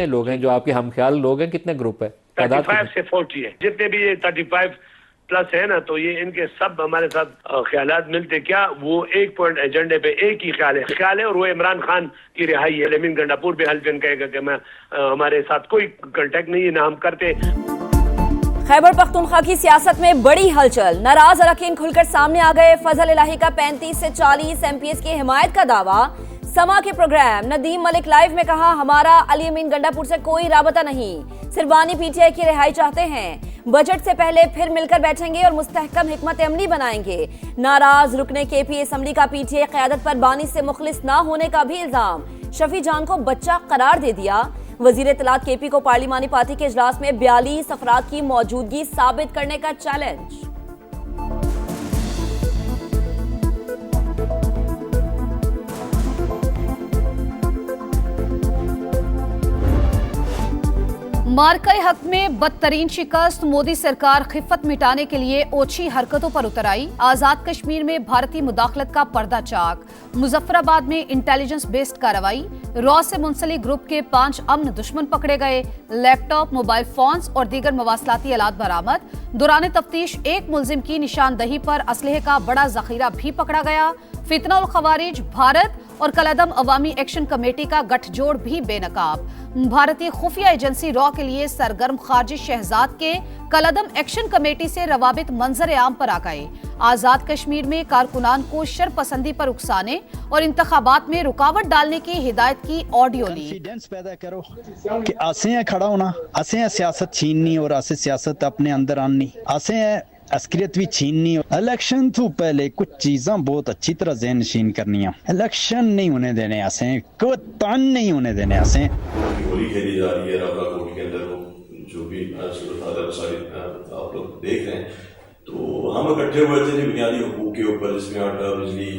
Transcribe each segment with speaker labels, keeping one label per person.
Speaker 1: कितने लोग हैं जो आपके हमख्याल लोग हैं, कितने ग्रुप है?
Speaker 2: 35 से 40 है, जितने भी ये 35 प्लस है ना, तो ये इनके सब हमारे साथ ख्यालात मिलते क्या, वो एक पॉइंट एजेंडे पे एक ही ख्याल है और वो इमरान खान की रिहाई है। लेकिन गंडापुर भी हल्फ कहेगा कि मैं हमारे साथ कोई कांटेक्ट नहीं है, ना हम करते।
Speaker 3: खैबर पख्तूनख्वा की सियासत में बड़ी हलचल, नाराज अरकान खुलकर सामने आ गए। फजल इलाही का 35 से 40 MPs की हिमायत का दावा। समा के प्रोग्राम नदीम मलिक लाइव में कहा, हमारा अली अमीन गंडापुर से कोई राबता नहीं, सिर्फ बानी PTI की रिहाई चाहते हैं। बजट से पहले फिर मिलकर बैठेंगे और मुस्तहकम हिकमत अमली बनाएंगे। नाराज रुकने KP असम्बली का PTI क़यादत पर बानी से मुखलिस ना होने का भी इल्जाम। शफी जान को बच्चा करार दे दिया। वजीर इत्तलात KP को पार्लिमानी पार्टी के इजलास में 42 अफराद की मौजूदगी साबित करने का चैलेंज।
Speaker 4: मार्का हक में बदतरीन शिकस्त, मोदी सरकार खिफत मिटाने के लिए ओछी हरकतों पर उतर आई। आजाद कश्मीर में भारतीय मुदाखलत का पर्दा चाक। मुजफ्फराबाद में इंटेलिजेंस बेस्ड कार्रवाई। रॉ से मुंसलिक ग्रुप के 5 अमन दुश्मन पकड़े गए। लैपटॉप, मोबाइल फोन्स और दीगर मवासलाती आलात बरामद। दौरान तफ्तीश एक मुलजिम की निशानदही पर असलहे का बड़ा जखीरा भी पकड़ा गया। फितना उल खवारिज, भारत और कलअदम अवामी एक्शन कमेटी का गठजोड़ भी बेनकाब। भारतीय खुफिया एजेंसी रॉ के लिए सरगर्म खारजी शहजाद के कलअदम एक्शन कमेटी से रवाबित मंजर आम पर आ गए। आजाद कश्मीर में कारकुनान को शरपसंदी पर उकसाने और इंतखाबात में रुकावट डालने की हिदायत की ऑडियो ली।
Speaker 5: कॉन्फिडेंस पैदा करो कि असें खड़ा होना, असें सियासत छीननी और असें सियासत अपने अंदर आनी, असें अस्करियत भी छीननी। इलेक्शन तो पहले कुछ चीज़ें बहुत अच्छी तरह ज़हन नशीन करनी है। इलेक्शन नहीं होने देने, असें कोई तान नहीं होने देने। असें
Speaker 6: होली खेली जा रही है रावला कोर्ट के अंदर, वो जो भी आप लोग देख रहे हैं, तो हम इकट्ठे हुए थे बुनियादी हुकूक के ऊपर, जिसमें आटा, बिजली,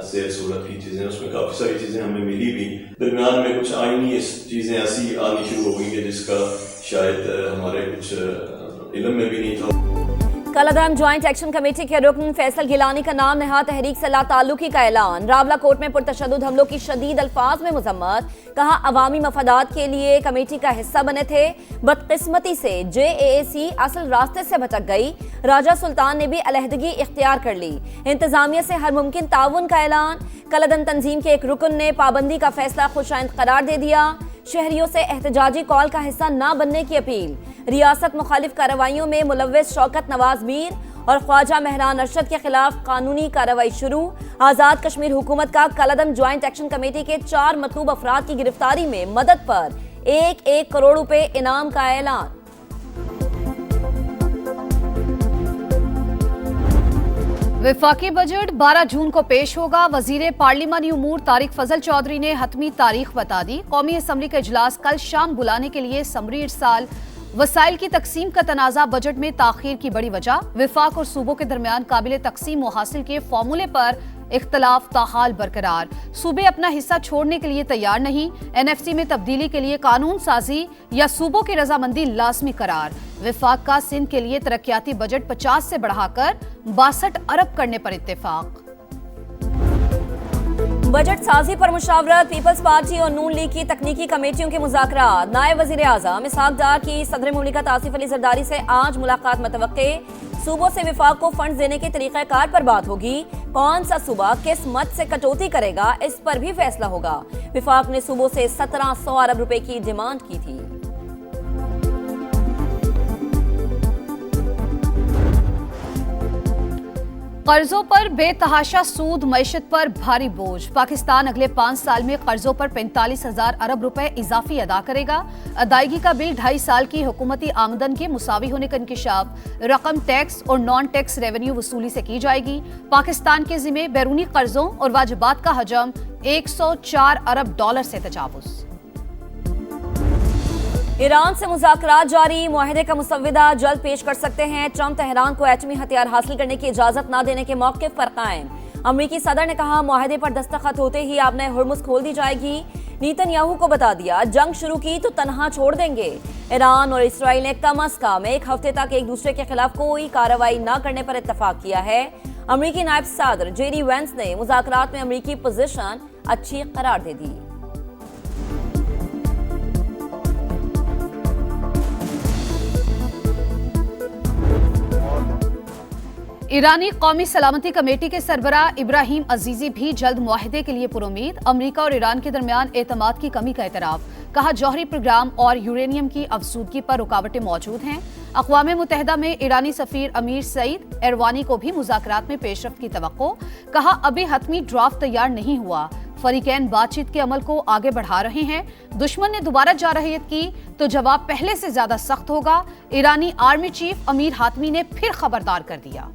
Speaker 6: सेहत सहूलत की चीज़ें, उसमें काफ़ी सारी चीज़ें हमें मिली भी। दरमियान में कुछ आईनी चीज़ें ऐसी आनी शुरू हो गई है जिसका शायद हमारे कुछ इल्म में भी नहीं था।
Speaker 3: कलअदम ज्वाइंट एक्शन कमेटी के रुकन फैसल गिलानी का नाम नहा तहरीक से लाताल्लुकी का ऐलान। रावला कोर्ट में पुरतशद्दुद हमलों की शदीद अल्फाज में मजम्मत। कहा, अवामी मफादात के लिए कमेटी का हिस्सा बने थे, बदकिस्मती से JAAC असल रास्ते से भटक गई। राजा सुल्तान ने भी अलहदगी इख्तियार कर ली। इंतजामिया से हर मुमकिन ताउन का ऐलान। कलअदम तंजीम के एक रुकन ने पाबंदी का फैसला खुशाइंद करार दे दिया। शहरियों से एहतजाजी कॉल का हिस्सा न बनने की अपील। रियासत मुखालिफ कार्रवाइयों में मुलव्वस शौकत नवाज मीर और ख्वाजा महरान अरशद के खिलाफ कानूनी कार्रवाई शुरू। आजाद कश्मीर हुकूमत का कलअदम ज्वाइंट एक्शन कमेटी के 4 मतलूब अफराद की गिरफ्तारी में मदद पर 1 करोड़ रुपए इनाम का ऐलान।
Speaker 4: वफाकी बजट 12 जून को पेश होगा। वजीर पार्लिमानी उमूर तारिक फजल चौधरी ने हतमी तारीख बता दी। कौमी असम्बली का इजलास कल शाम बुलाने के लिए समरी इरसाल। वसाइल की तकसीम का तनाज़ा बजट में ताखीर की बड़ी वजह। विफाक और सूबों के दरमियान काबिल तकसीम व हासिल के फॉर्मूले पर इख्तलाफ ताहाल बरकरार। सूबे अपना हिस्सा छोड़ने के लिए तैयार नहीं। NFC में तब्दीली के लिए कानून साजी या सूबों की रजामंदी लाजमी करार। विफाक का सिंध के लिए तरक्याती बजट 50 से बढ़ाकर 62 अरब करने पर इत्तेफाक।
Speaker 3: बजट साजी पर मुशावरत। पीपल्स पार्टी और नून लीग की तकनीकी कमेटियों के मुज़ाकरात। नायब वज़ीर आज़म इसहाक डार की सदर मुमलिकत आसिफ अली जरदारी से आज मुलाकात मुतवक्के। सूबों से विफाक को फंड देने के तरीक़ाकार पर बात होगी। कौन सा सूबा किस मद से कटौती करेगा, इस पर भी फैसला होगा। विफाक ने सूबों से 1700 अरब रुपए की डिमांड की थी।
Speaker 4: कर्जों पर बेतहाशा सूद मईशत पर भारी बोझ। पाकिस्तान अगले 5 साल में कर्जों पर 45,000 अरब रुपए इजाफी अदा करेगा। अदायगी का बिल 2.5 साल की हुकूमती आमदन के मुसावी होने का इंकिशाफ। रकम टैक्स और नॉन टैक्स रेवेन्यू वसूली से की जाएगी। पाकिस्तान के जिम्मे बैरूनी कर्जों और वाजिबात का हजम 104 अरब डॉलर से तजावुज।
Speaker 3: ईरान से मुज़ाकरात जारी। मुआहदे का मुसव्विदा जल्द पेश कर सकते हैं। ट्रंप तेहरान को एटमी हथियार हासिल करने की इजाजत न देने के मौक़िफ़ पर कायम। अमरीकी सदर ने कहा, मुआहदे पर दस्तखत होते ही आपने हुर्मुज़ खोल दी जाएगी। नेतन्याहू को बता दिया, जंग शुरू की तो तनहा छोड़ देंगे। ईरान और इसराइल ने कम अज कम 1 हफ्ते तक एक दूसरे के खिलाफ कोई कार्रवाई न करने पर इत्तफाक किया है। अमरीकी नायब सदर JD वेंस ने मुज़ाकरात में अमरीकी पोजीशन अच्छी करार दे दी।
Speaker 4: ईरानी कौमी सलामती कमेटी के सरबराह इब्राहिम अजीजी भी जल्द मुआहदे के लिए पुरुमीद। अमरीका और ईरान के दरमियान एतमाद की कमी का एतराफ। कहा, जौहरी प्रोग्राम और यूरेनियम की अफसूदगी पर रुकावटें मौजूद हैं। अक़वाम मुत्तहिदा में ईरानी सफ़ीर अमीर सईद एरवानी को भी मुज़ाकरात में पेशरफ्त की तवक्को। कहा, अभी हतमी ड्राफ्ट तैयार नहीं हुआ। फरीकैन बातचीत के अमल को आगे बढ़ा रहे हैं। दुश्मन ने दोबारा जारहियत की तो जवाब पहले से ज्यादा सख्त होगा। ईरानी आर्मी चीफ अमीर हातमी ने फिर खबरदार कर दिया।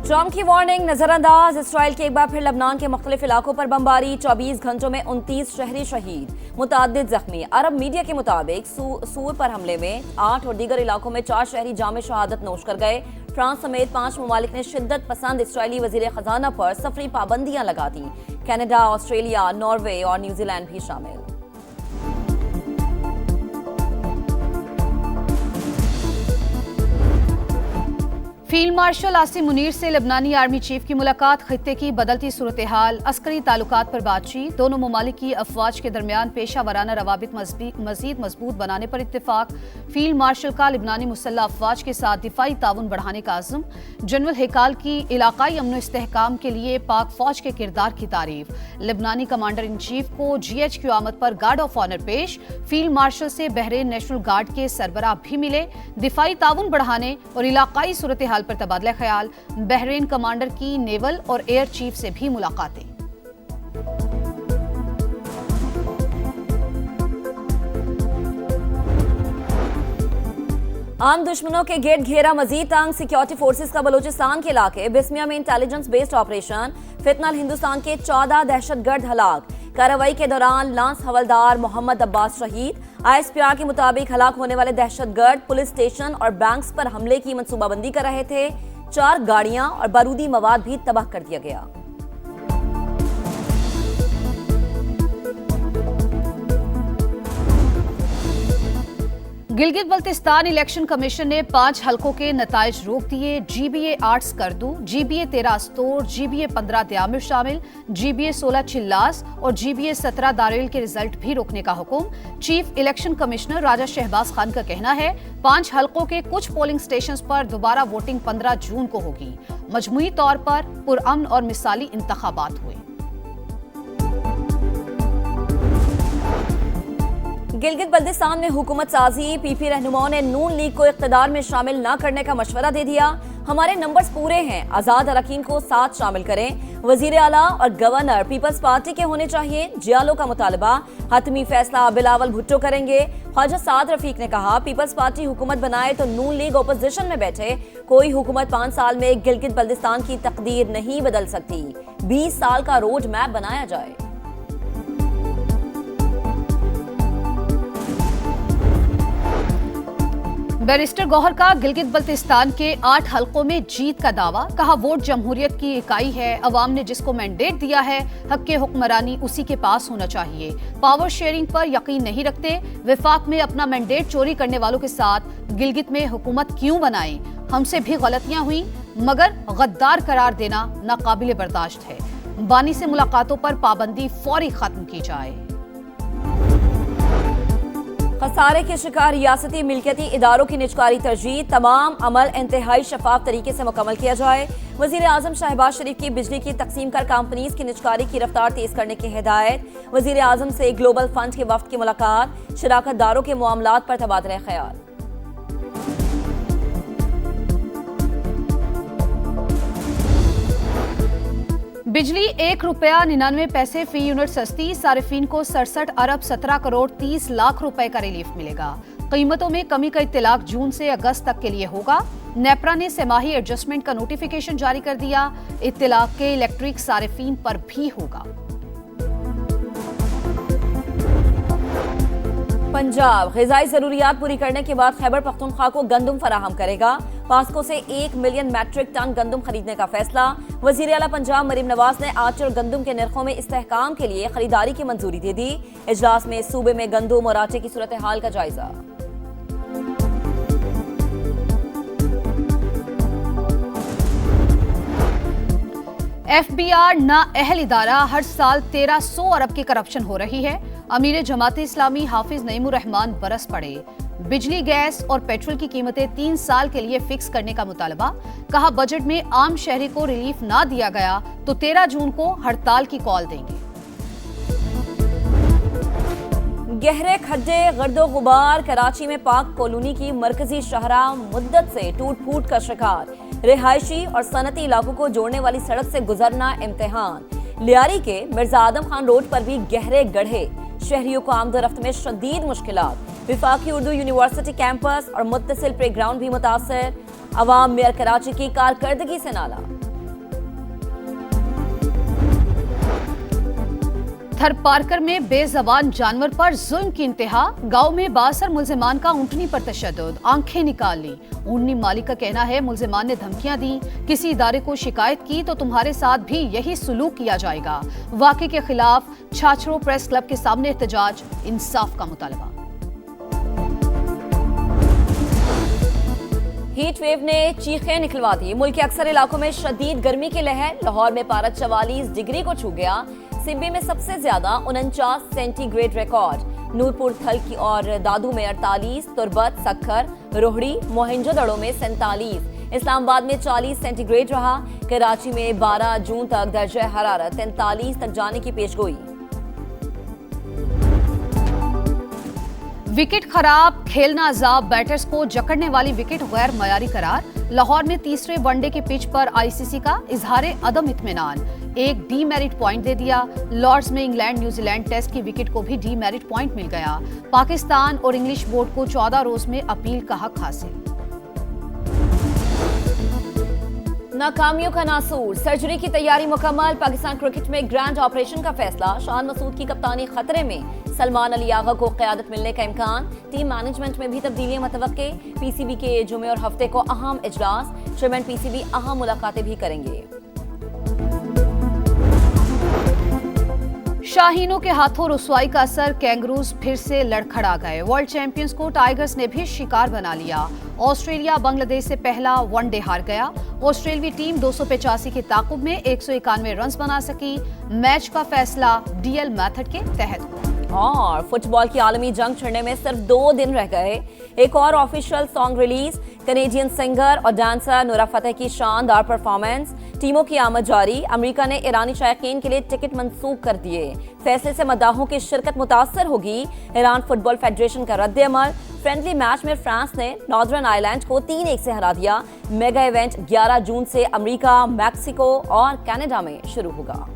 Speaker 3: ट्रंप की वार्निंग नजरअंदाज। इसराइल के एक बार फिर लबनान के मुख्तलिफ इलाकों पर बमबारी। 24 घंटों में 29 शहरी शहीद, मुतादिद जख्मी। अरब मीडिया के मुताबिक सूर पर हमले में 8 और दीगर इलाकों में 4 शहरी जाम शहादत नोश कर गए। फ्रांस समेत 5 ममालिक ने शिद्दत पसंद इसराइली वजीर खजाना पर सफरी पाबंदियां लगा दी। कनाडा, ऑस्ट्रेलिया, नॉर्वे और न्यूजीलैंड भी शामिल।
Speaker 4: फील्ड मार्शल आसिम मुनीर से लेबनानी आर्मी चीफ की मुलाकात। खित्ते की बदलती सूरत हाल, अस्करी ताल्लुकात पर बातचीत। दोनों ममालिक की अफवाज के दरमियान पेशा वराना रवाबित मजीद मजबूत बनाने पर इत्तेफाक। फील्ड मार्शल का लेबनानी मुसल्ह अफवाज के साथ दिफाई ताउन बढ़ाने का अज़्म। जनरल हेकाल की इलाकाई अमन इस्तेहकाम के लिए पाक फौज के किरदार की तारीफ। लेबनानी कमांडर इन चीफ को GHQ आमद पर गार्ड ऑफ ऑनर पेश। फील्ड मार्शल से बहरीन नेशनल गार्ड के सरबराह भी मिले। दिफाई ताउन बढ़ाने और इलाकाई सूरत हाल पर तबादला ख्याल। बहरीन कमांडर की नेवल और एयर चीफ से भी मुलाकातें।
Speaker 3: आम दुश्मनों के गेट घेरा मजीद तंग। सिक्योरिटी फोर्सेस का बलूचिस्तान के इलाके बिस्मिया में इंटेलिजेंस बेस्ड ऑपरेशन। फितनल हिंदुस्तान के 14 दहशतगर्द हलाक। कार्रवाई के दौरान लांस हवलदार मोहम्मद अब्बास शहीद। ISPR के मुताबिक हलाक होने वाले दहशतगर्द पुलिस स्टेशन और बैंक्स पर हमले की मंसूबाबंदी कर रहे थे। 4 गाड़ियां और बारूदी मवाद भी तबाह कर दिया गया।
Speaker 4: गिलगित बल्तिस्तान इलेक्शन कमीशन ने 5 हलकों के नताइज रोक दिए। GBA 8 Skardu, GBA 13 Astore, GBA 15 Diamer शामिल, GBA 16 चिल्लास और GBA 17 दारेल के रिजल्ट भी रोकने का हुक्म। चीफ इलेक्शन कमिश्नर राजा शहबाज खान का कहना है, 5 हलकों के कुछ पोलिंग स्टेशंस पर दोबारा वोटिंग 15 जून को होगी। मजमूई तौर पर पुरअमन और मिसाली इंतखाबात हुए।
Speaker 3: गिलगित बल्तिस्तान में हुकूमत साजी। PP रहनुमाओं ने नून लीग को इख्तिदार में शामिल न करने का मशवरा दे दिया। हमारे नंबर्स पूरे हैं, आजाद अरकान को साथ शामिल करें। वजीर आला और गवर्नर पीपल्स पार्टी के होने चाहिए। जियालो का मुतालबा। हतमी फैसला बिलावल भुट्टो करेंगे। ख्वाजा साद रफीक ने कहा, पीपल्स पार्टी हुकूमत बनाए तो नून लीग ओपोजिशन में बैठे। कोई हुकूमत 5 साल में गिलगित बल्तिस्तान की तकदीर नहीं बदल सकती। 20 साल का रोड मैप बनाया जाए।
Speaker 4: बैरिस्टर गौहर का गिलगित बल्तिस्तान के 8 हलकों में जीत का दावा। कहा, वोट जमहूरियत की इकाई है। अवाम ने जिसको मैंडेट दिया है, हक के हुक्मरानी उसी के पास होना चाहिए। पावर शेयरिंग पर यकीन नहीं रखते। विफाक में अपना मैंडेट चोरी करने वालों के साथ गिलगित में हुकूमत क्यों बनाएं? हमसे भी गलतियां हुई, मगर गद्दार करार देना नाकाबिले बर्दाश्त है। बानी से मुलाकातों पर पाबंदी फौरी खत्म की जाए।
Speaker 3: खसारे के शिकार रियासती मिल्कियती इदारों की निजकारी तरजीह। तमाम अमल इंतहाई शफाफ तरीके से मुकम्मल किया जाए। वजीर आजम शहबाज शरीफ की बिजली की तकसीम कर कंपनीज की निजकारी की रफ्तार तेज करने की हिदायत। वजीर आजम से ग्लोबल फंड के वफ्द की मुलाकात। शराकतदारों के मामलात पर तबादला ख्याल।
Speaker 4: बिजली 1 रुपया 99 पैसे फी यूनिट सस्ती। सारिफीन को 67 अरब 17 करोड़ 30 लाख रुपए का रिलीफ मिलेगा। कीमतों में कमी का इत्तलाक जून से अगस्त तक के लिए होगा। नेपरा ने सेमाही एडजस्टमेंट का नोटिफिकेशन जारी कर दिया। इत्तलाक के इलेक्ट्रिक सारिफीन पर भी होगा।
Speaker 3: पंजाब ग़िज़ाई ज़रूरियात पूरी करने के बाद खैबर पख्तूनख्वा को गंदम फराहम करेगा। पास्को से 1 मिलियन मैट्रिक टन गंदम खरीदने का फैसला। वज़ीर आला पंजाब मरीम नवाज ने आटे और गंदम के नरखों में इस्तेहकाम के लिए खरीदारी की मंजूरी दे दी। इजलास में सूबे में गंदम और आटे की सूरत हाल का जायजा।
Speaker 4: FBR नाअहल इदारा। हर साल 1300 अरब की करप्शन हो रही है। अमीर जमात इस्लामी हाफिज नईमुर रहमान बरस पड़े। बिजली, गैस और पेट्रोल की कीमतें 3 साल के लिए फिक्स करने का मुतालबा। कहा, बजट में आम शहरी को रिलीफ ना दिया गया तो 13 जून को हड़ताल की कॉल देंगे।
Speaker 3: गहरे खड्डे, गर्दो गुबार, कराची में पाक कॉलोनी की मरकजी शाहराह मुद्दत से टूट फूट का शिकार। रिहायशी और सनती इलाकों को जोड़ने वाली सड़क से गुजरना इम्तिहान। लियारी के मिर्जा आदम खान रोड पर भी गहरे गड्ढे, शहरियों को आमदोरफ्त में शदीद मुश्किलात। विफाकी उर्दू यूनिवर्सिटी कैंपस और मुत्तसिल प्ले ग्राउंड भी मुतासर। अवाम मेयर कराची की कारकर्दगी से नाला।
Speaker 4: थरपारकर में बेजबान जानवर पर जुल्म की इंतहा। गांव में बासर मुल्जिमान का ऊंटनी पर तशद्दुद, आंखें निकाल ली। ऊंटनी मालिक का कहना है, मुल्जिमान ने धमकियां दी, किसी इदारे को शिकायत की तो तुम्हारे साथ भी यही सुलूक किया जाएगा। वाक़े के खिलाफ छाछड़ों प्रेस क्लब के सामने एहतजाज, इंसाफ का मुतालबा।
Speaker 3: हीट वेव ने चीखें निकलवा दी। मुल्क के अक्सर इलाकों में शदीद गर्मी की लहर। लाहौर में पारा 44 डिग्री को छू गया। सिब्बी में सबसे ज्यादा 49 सेंटीग्रेड रिकॉर्ड। नूरपुर, थल और दादू में 48, तुरबत, सक्खर, रोहड़ी, मोहनजोदड़ो में 47, इस्लामाबाद में 40 सेंटीग्रेड रहा। कराची में 12 जून तक दर्जा हरारत 43 तक जाने की पेशगोई।
Speaker 4: विकेट खराब, खेलना अजाब, बैटर्स को जकड़ने वाली विकेट गैर मयारी करार। लाहौर में तीसरे वनडे के पिच पर आईसीसी का इजहार अदम इत्मीनान, एक डीमेरिट पॉइंट दे दिया। लॉर्ड्स में इंग्लैंड न्यूजीलैंड टेस्ट की विकेट को भी डीमेरिट पॉइंट मिल गया। पाकिस्तान और इंग्लिश बोर्ड को 14 रोज में अपील का हक हासिल।
Speaker 3: नाकामियों का नासूर, सर्जरी की तैयारी मुकम्मल। पाकिस्तान क्रिकेट में ग्रैंड ऑपरेशन का फैसला। शान मसूद की कप्तानी खतरे में। सलमान अली आगा को क़यादत मिलने का इम्कान। टीम मैनेजमेंट में भी तब्दीलियां मुतवक्के। पीसीबी के जुमे और हफ्ते को अहम इजलास। चेयरमैन पीसीबी अहम मुलाकातें भी करेंगे।
Speaker 4: शाहीनों के हाथों रुसवाई का असर, कैंगरूज फिर से लड़खड़ा गए। वर्ल्ड चैंपियंस को टाइगर्स ने भी शिकार बना लिया। ऑस्ट्रेलिया बांग्लादेश से पहला वनडे हार गया। ऑस्ट्रेलियाई टीम 285 के ताकुब में 191 रन बना सकी। मैच का फैसला डीएल मेथड के तहत हुआ।
Speaker 3: और फुटबॉल की आलमी जंग छिड़ने में सिर्फ 2 दिन रह गए। एक और official song release. Canadian singer और डांसर नुरा फतेह की शानदार परफॉर्मेंस। टीमों की आमद जारी। अमेरिका ने ईरानी शायकीन के लिए टिकट मंसूख कर दिए। फैसले से मद्दाहों की शिरकत मुतासर होगी। ईरान फुटबॉल फेडरेशन का रद्द अमल। फ्रेंडली मैच में फ्रांस ने नॉर्दर्न आयरलैंड को 3-1 से हरा दिया। मेगा इवेंट 11 जून से अमेरिका, मैक्सिको और कनाडा में शुरू होगा।